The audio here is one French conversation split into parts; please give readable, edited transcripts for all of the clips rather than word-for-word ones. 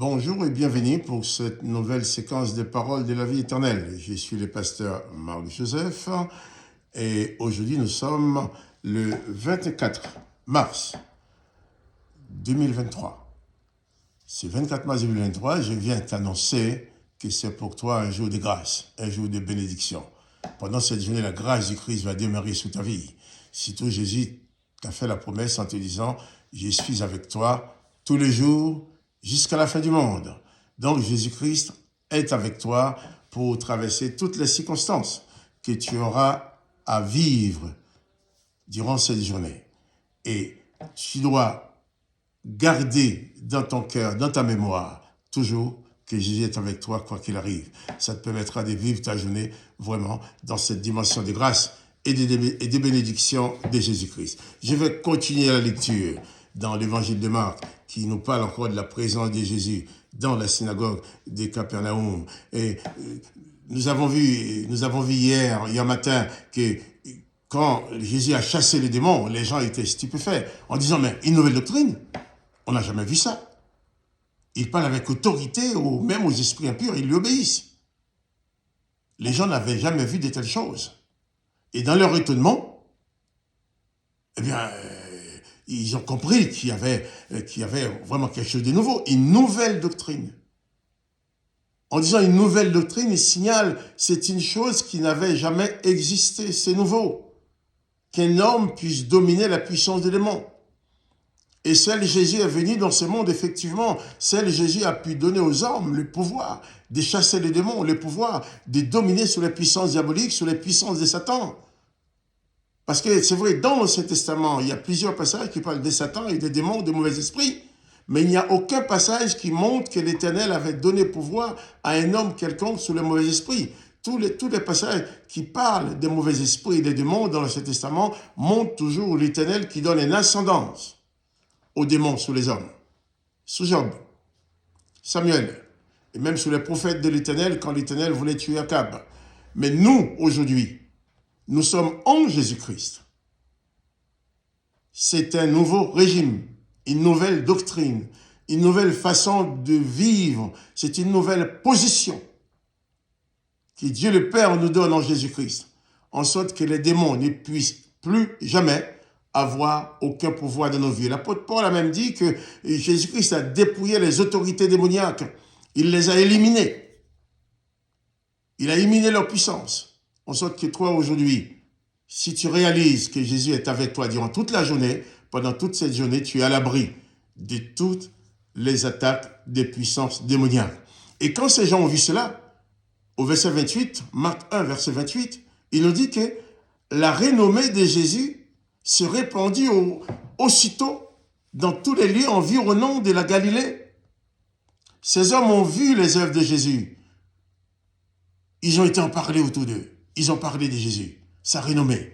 Bonjour et bienvenue pour cette nouvelle séquence des paroles de la vie éternelle. Je suis le pasteur Marc-Joseph et aujourd'hui nous sommes le 24 mars 2023. Ce 24 mars 2023, je viens t'annoncer que c'est pour toi un jour de grâce, un jour de bénédiction. Pendant cette journée, la grâce du Christ va demeurer sur ta vie. Surtout Jésus t'a fait la promesse en te disant « Je suis avec toi tous les jours jusqu'à la fin du monde ». Donc Jésus-Christ est avec toi pour traverser toutes les circonstances que tu auras à vivre durant cette journée. Et tu dois garder dans ton cœur, dans ta mémoire, toujours que Jésus est avec toi quoi qu'il arrive. Ça te permettra de vivre ta journée vraiment dans cette dimension de grâce et de bénédiction de Jésus-Christ. Je vais continuer la lecture dans l'évangile de Marc qui nous parle encore de la présence de Jésus dans la synagogue de Capernaum. Et nous avons vu hier matin, que quand Jésus a chassé les démons, les gens étaient stupéfaits en disant « Mais une nouvelle doctrine? On n'a jamais vu ça. » Il parle avec autorité, ou même aux esprits impurs, ils lui obéissent. Les gens n'avaient jamais vu de telles choses. Et dans leur étonnement, eh bien, ils ont compris qu'il y avait vraiment quelque chose de nouveau, une nouvelle doctrine. En disant une nouvelle doctrine, il signale c'est une chose qui n'avait jamais existé, c'est nouveau. Qu'un homme puisse dominer la puissance des démons. Et celle Jésus est venu dans ce monde, effectivement, celle Jésus a pu donner aux hommes le pouvoir de chasser les démons, le pouvoir de dominer sur les puissances diaboliques, sur les puissances de Satan. Parce que c'est vrai, dans l'Ancien Testament, il y a plusieurs passages qui parlent de Satan et des démons, des mauvais esprits, mais il n'y a aucun passage qui montre que l'Éternel avait donné pouvoir à un homme quelconque sur les mauvais esprits. Tous les passages qui parlent des mauvais esprits et des démons dans l'Ancien Testament montrent toujours l'Éternel qui donne une ascendance aux démons sous les hommes, sous Job, Samuel, et même sous les prophètes de l'Éternel quand l'Éternel voulait tuer Akab. Mais nous, aujourd'hui, nous sommes en Jésus-Christ. C'est un nouveau régime, une nouvelle doctrine, une nouvelle façon de vivre, c'est une nouvelle position que Dieu le Père nous donne en Jésus-Christ, en sorte que les démons ne puissent plus jamais avoir aucun pouvoir dans nos vies. L'apôtre Paul a même dit que Jésus-Christ a dépouillé les autorités démoniaques. Il les a éliminées. Il a éliminé leur puissance. En sorte que toi, aujourd'hui, si tu réalises que Jésus est avec toi durant toute la journée, pendant toute cette journée, tu es à l'abri de toutes les attaques des puissances démoniaques. Et quand ces gens ont vu cela, au verset 28, Marc 1, verset 28, il nous dit que la renommée de Jésus se répandit aussitôt dans tous les lieux environnants de la Galilée. Ces hommes ont vu les œuvres de Jésus. Ils ont été en parler autour d'eux. Ils ont parlé de Jésus, sa renommée.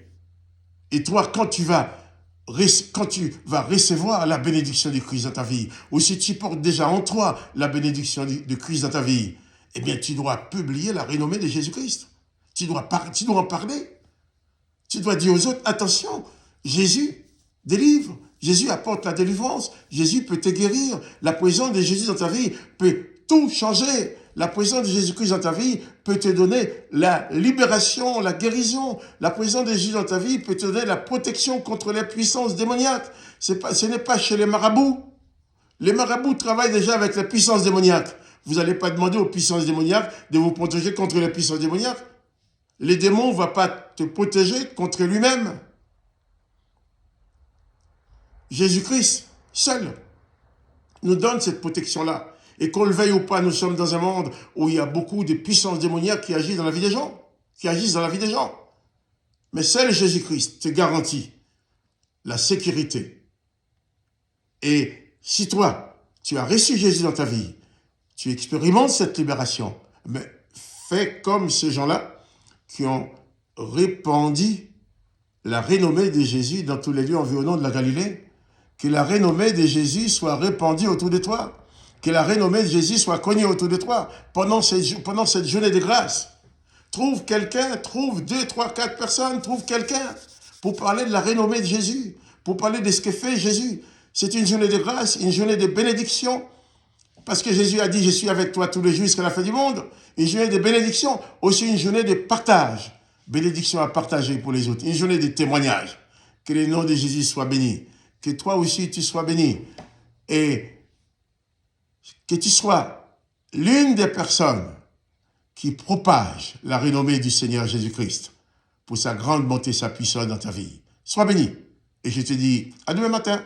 Et toi, quand tu vas recevoir la bénédiction du Christ dans ta vie, ou si tu portes déjà en toi la bénédiction du Christ dans ta vie, eh bien, tu dois publier la renommée de Jésus-Christ. Tu dois en parler. Tu dois dire aux autres, attention, Jésus délivre, Jésus apporte la délivrance, Jésus peut te guérir, la présence de Jésus dans ta vie peut tout changer. La présence de Jésus-Christ dans ta vie peut te donner la libération, la guérison. La présence de Jésus dans ta vie peut te donner la protection contre les puissances démoniaques. Ce n'est pas chez les marabouts. Les marabouts travaillent déjà avec les puissances démoniaques. Vous n'allez pas demander aux puissances démoniaques de vous protéger contre les puissances démoniaques. Les démons ne vont pas te protéger contre lui-même. Jésus-Christ, seul, nous donne cette protection-là. Et qu'on le veuille ou pas, nous sommes dans un monde où il y a beaucoup de puissances démoniaques qui agissent dans la vie des gens. Mais seul Jésus-Christ te garantit la sécurité. Et si toi, tu as reçu Jésus dans ta vie, tu expérimentes cette libération, mais fais comme ces gens-là qui ont répandu la renommée de Jésus dans tous les lieux environnants de la Galilée. Que la renommée de Jésus soit répandue autour de toi. Que la renommée de Jésus soit connue autour de toi pendant cette journée de grâce. Trouve quelqu'un, trouve 2, 3, 4 personnes, trouve quelqu'un pour parler de la renommée de Jésus, pour parler de ce que fait Jésus. C'est une journée de grâce, une journée de bénédiction. Parce que Jésus a dit, je suis avec toi tous les jours jusqu'à la fin du monde. Une journée de bénédiction, aussi une journée de partage. Bénédiction à partager pour les autres. Une journée de témoignage. Que le nom de Jésus soit béni. Que toi aussi tu sois béni. Et que tu sois l'une des personnes qui propage la renommée du Seigneur Jésus-Christ pour sa grande bonté, sa puissance dans ta vie. Sois béni. Et je te dis à demain matin.